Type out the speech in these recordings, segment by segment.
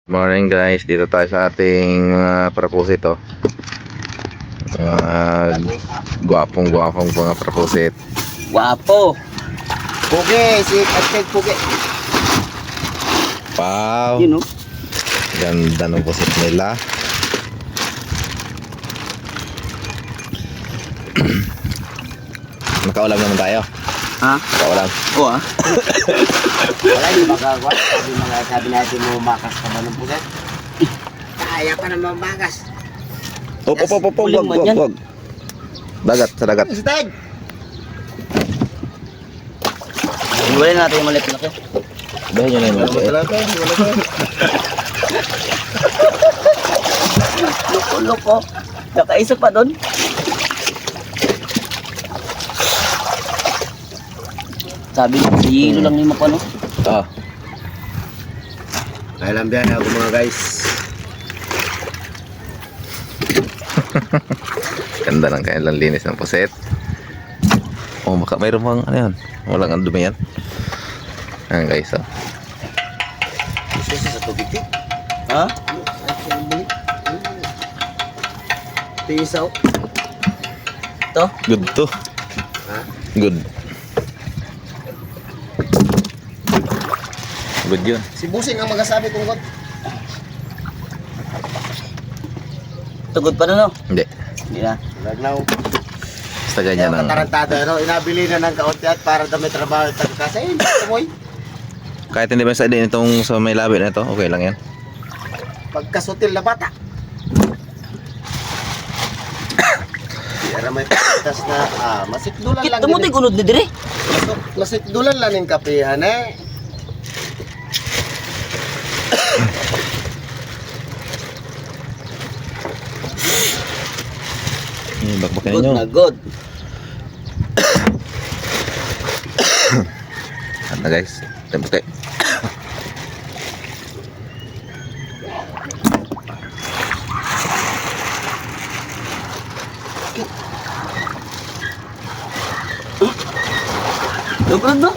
Morning guys, dito tayo sa ating prapusit oh. Gwapong mga prapusit. Guwapo. Pugi, si Patrick Pugi. Wow. Yun, no? Ganda ng pusit nila. Nakaulam naman tayo. Ha? Nakaulam. Oo, ha? Wala yung magagawa. Sabi natin mo makas ka ba ng puget? Kaya pa naman makas. Wag. Dagat, sa dagat. Stag! Iwalay natin yung maliit laki. Bahin nyo na yung mga Loko-loko. Nakaisa pa doon. Sabi ko, si Yelo lang yung mapano. Ah. Kaya lang biyahe ako mga guys. Ganda ng kanilang linis ng puset. Oh, baka mayroon bang ano yan? Walang ang dumi yan. Ayan guys, oh. Isa sa tubig eh. Ha? Ito yung isaw. Ito? Good to. Ha? Good. Good yun. Si Busing ang magasabi kung god. Tugod pa na no? Hindi. Hindi na. Lagnaw. Basta ganyan ang... Katarantado, no? Inabili na ng kaunti at para daw may trabaho at kasi tumoy. Kahit hindi ba sa din itong sa may labi na ito, okay lang yan. Pagkasutil na bata. Era may patas na masikdulan lang. Kita mo tayo gunod ni dire. Masikdulan lang yung kapihan eh. Bakbakan Good ninyo. na good. Ano guys? Tempote. Dobrod no?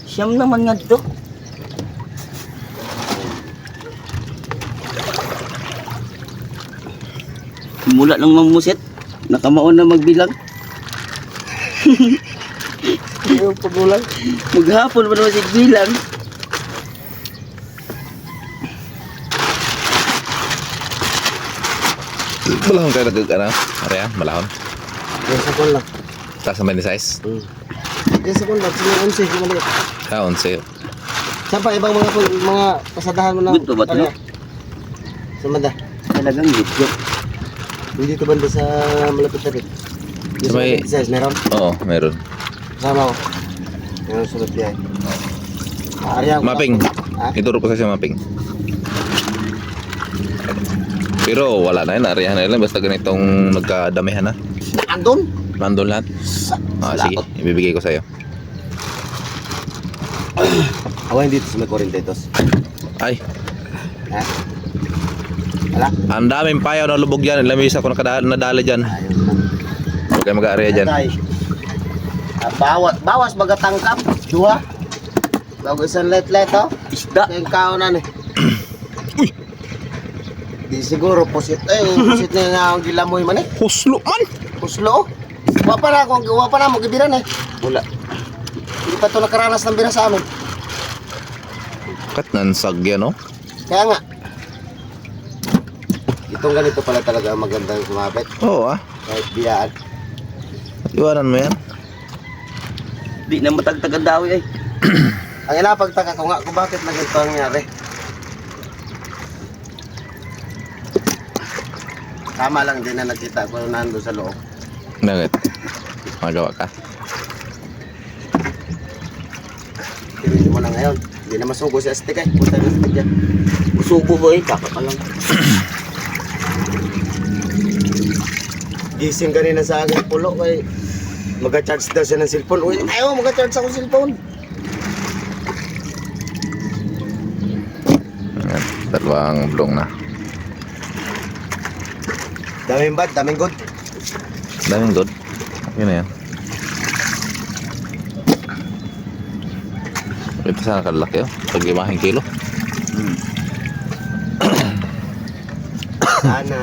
Siyam naman nga dito. Mula lang mamusit, nakamaon na magbilang. Yung pagulang. Maghapon pa naman si bilang. Malahon kayo nag ano? Area? Malahon? Yung sakon lang. Taas naman yung size? Yung sakon lang. Sino 11 yung maliit. Kaon sa'yo. Saan pa ibang mga pasadahan mo na? Good pa ba ito, no? Sa banda. Talagang video. Hindi ito banda sa malapit na rin. Yung Sa may- size, meron? Oo, meron. Kasama ko. Yung sunod biyahe. Ariyan ko. Mapping. Ha? Ituro ko sa siya mapping. Pero wala na yun, areahan na yun. Basta ganitong nagkadamihan na. Andun? Nandun lahat. Sige, ibibigay ko sa'yo. Awain dito sa may 42. Ay, Ha? Wala? ang daming payaw na lubog dyan. Lamisa ko nadala dyan. Ayun lang. Huwag kayo mag-area dyan. Tay. Bawas baga tangkap. Dua. Bago isang let oh. Isda. Yung kaunan eh. Uy! Di siguro pusit. Pusit na nga ang gilamoy man eh. Huslo man! Puslo. Wapa na mo gibiran eh. Wala. Hindi pa ito nakaranas ng bira sa amin. Kat nansag yan, no? Kaya nga. Itong ganito pala talaga ang magandang sumabit. Oo ah. Kahit biyaan. Iwanan mo yan. Di na matagtag ang dawi ay. Ang inapagtaka ko nga kung bakit na ganito ang nangyari. Tama lang din na nakita ko nando sa loob. Bakit? Magawa ka. Tirin mo na ngayon. Hindi na masugo si Aztec eh. Punta na Aztec yan. Usubo ba eh, kaka pa lang. Gising kanina sa aking pulo kay mag-charge daw siya ng cellphone. Uy, ayaw mag-charge ako ng cellphone. Ayan, dalawang blong na. Daming bad, daming good. Daming good. Yun na yan. Ito sana kalaki oh. Pag 5 kilo. Sana.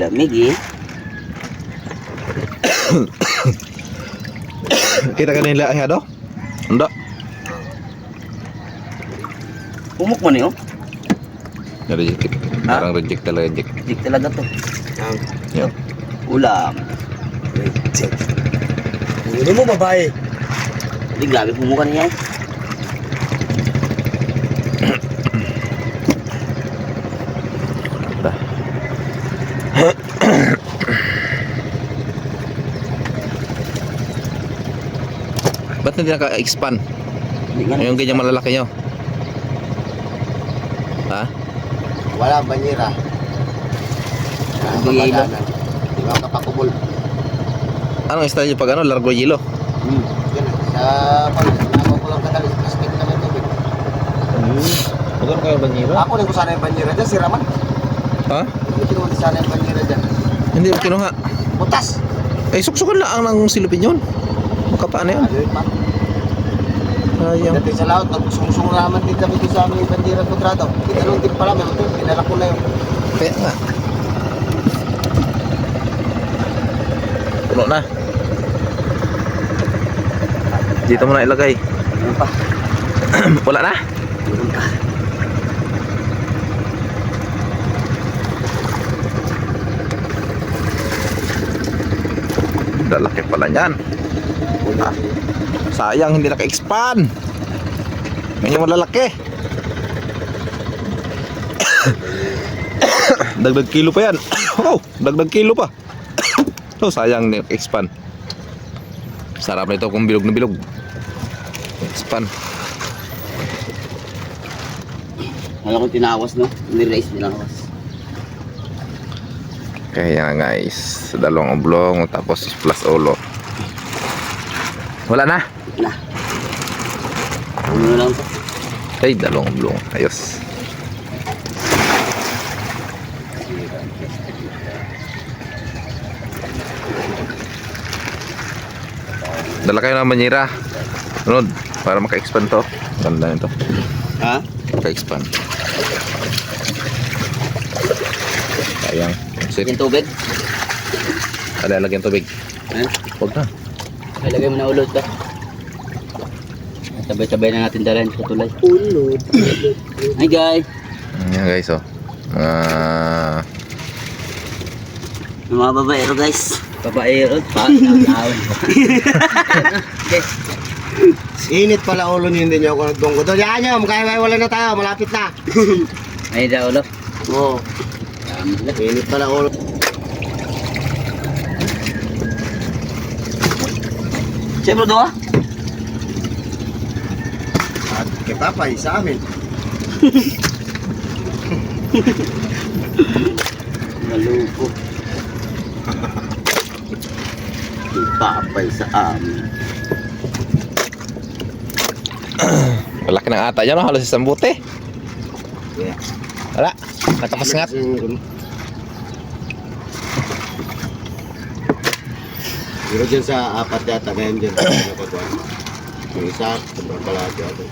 Lamig eh. Kita ka nila ay do? Hindi. Pumuk mo niyo. Na-reject. Parang reject talaga, reject. Dik talaga to. Yan. Ulam. Hindi mo babae. Hindi, grabe pumukan niya. Dah. Ba't hindi naka-expand? Hindi nga. Yung ganyan malalaki nyo? Ha? Wala banyera. Guyilo. Di ba kapakubol? Anong style nyo pag ano? Largo yelo? Yan sa pag-ako ko lang katalis. Plastic na may tubig. Magkano kayo banyera? Ako rin ko sana yung banyera dyan. Sira man. Ha? Hindi kinuha sana yung banyera dyan. Hindi mo kinuha. Butas. Eh, suksukan lang ng silupin yun. Kapaan na yun? Ano yun pa? Sayang. Dati sa lahat, nagsungsung naman din kami doon sa aming bandera kontrado. Tinanong din pala, meron doon, pinala ko na yun. Kaya nga. Puno na. Dito mo na ilagay. Ano pa? Wala na? Meron pa. Lalaki pala niyan. Ah, sayang hindi naka-expand. Ngayon malalaki. Dagdag kilo pa yan. Oh, dagdag kilo pa. Oh, sayang hindi naka-expand. Sarap nito kung bilog na bilog. Expand. Wala kong tinawas, no? Nirace tinawas. Kaya guys, dalawang oblong tapos plus ulo. Wala na. Na. Ano na lang to? Ay, dalawang oblong. Ayos. Dala kayo ng banyera. Sunod, para maka-expand to. Ganda nito. Ha? Maka-expand. Sayang. Sit. Yung tubig? Ada lagyan tubig. Ha? Huwag na. Ilagay mo na ulod ka. Sabay-sabay na natin dalhin sa tulay. Ulod. Hi guys! Ayan guys, oh. Yung mga babaero guys. Babaero? Pa-tawon. Init pala ulo niyo, hindi niyo ako nagtungkod. Doon, yan nyo, kaya wala na tayo, malapit na. Ay da ulo. Oo. Init pala ulo. Siyempre doon ah. At kay Papay, sa amin. Malupo. Ipapay sa amin. Malaki ng ata yan, oh. Halos isang bote. Yeah. Wala. Nakapasangat. Pero dyan sa apat yata ngayon dyan. Yung isa, sobrang kalahati ako.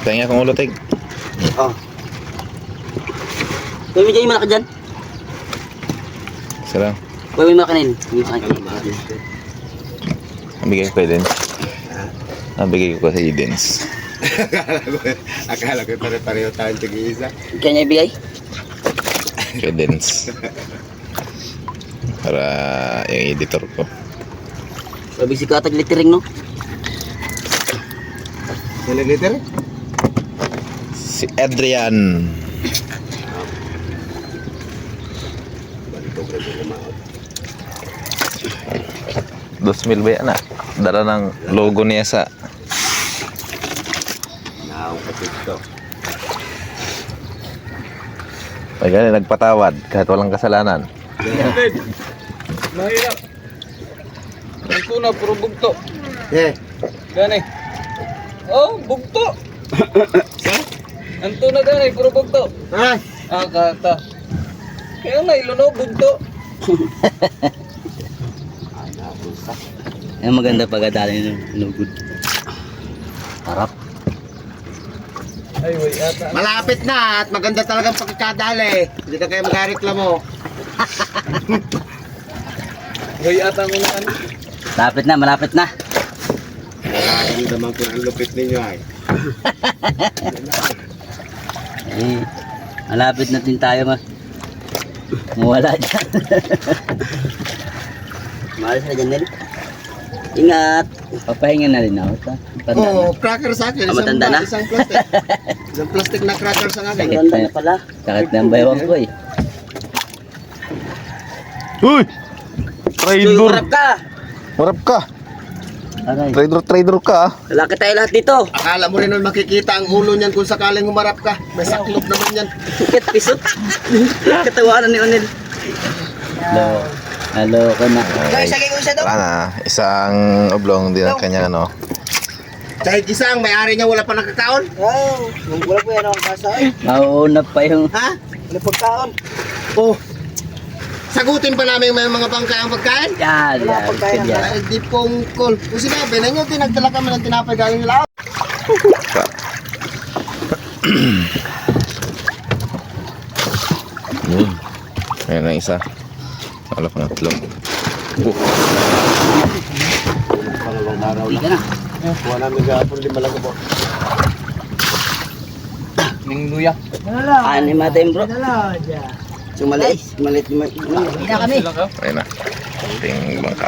Kaya kung ulo, tig. Oh. Kuya may dyan yung malaki dyan. Sarang. Kuya may makanin. May makanin. Bigay ko kay Dens. Bigay ko kay Dens. Akala ko pare-pareho tayong tig-iisa. Kaya niya ibigay? Kay Dens. Para yung editor ko. Sabi si Katag littering no? Sino liter? Si Adrian. Balik ko rin lumaot. 2,000 ba yan na? Dala ng logo niya sa Naong kapito. ay ganun, nagpatawad kahit walang kasalanan. Mahirap. Ang kuna, puro bugto. Eh. Gani. Oh, bugto. Anto na gani, puro bugto. Ha? Ah, kata. Kaya na iluno bugto. Ang maganda pagkadali ng nugod. Harap. Ay, way ata. Malapit na at maganda talagang pagkakadali. Hindi na kayo magreklamo. Way ata ang unahan. Malapit na. Nararamdaman ko ang lupit ninyo ay. Eh, malapit na din tayo mawala dyan. Malas na dyan, Nel. Ingat. Papahinga na rin ako. Tanda na. Oh, cracker sa akin. Matanda na? Isang plastic. Isang plastic na cracker sa akin. Sakit na pala. Sakit na ang baywang ko eh. Uy! Traidor! Harap ka! Marap ka! Aray. Traidor ka ah. Lalaki tayo lahat dito. Akala mo rin nun makikita ang ulo niyan kung sakaling humarap ka. May saklop naman yan. Kit pisot. Katawanan ni Onel. Hello ko na. Wala na. Isang oblong din ang kanya ano. Kahit isang may-ari niya wala pa nakakaon. Oh, wala po yan ang kasa. Mauuna pa yung... Ha? Wala pagkaon. Oh. Sagutin pa namin may mga pangkaang pagkain. Yan, Wala yan. pagkain. Yan. Ay, di pong call. Kung sinabi na nyo, tinagdala kami ng tinapay galing nila. Ayan ang isa. Wala pang itlog. Pangalawang araw Hindi ka na. Kuha namin gapon, 5 lang po. Ning luya. Ani matin bro. Dala, dya. Sumalit. Malit. Hindi na kami. Ayan na. Ating bangka.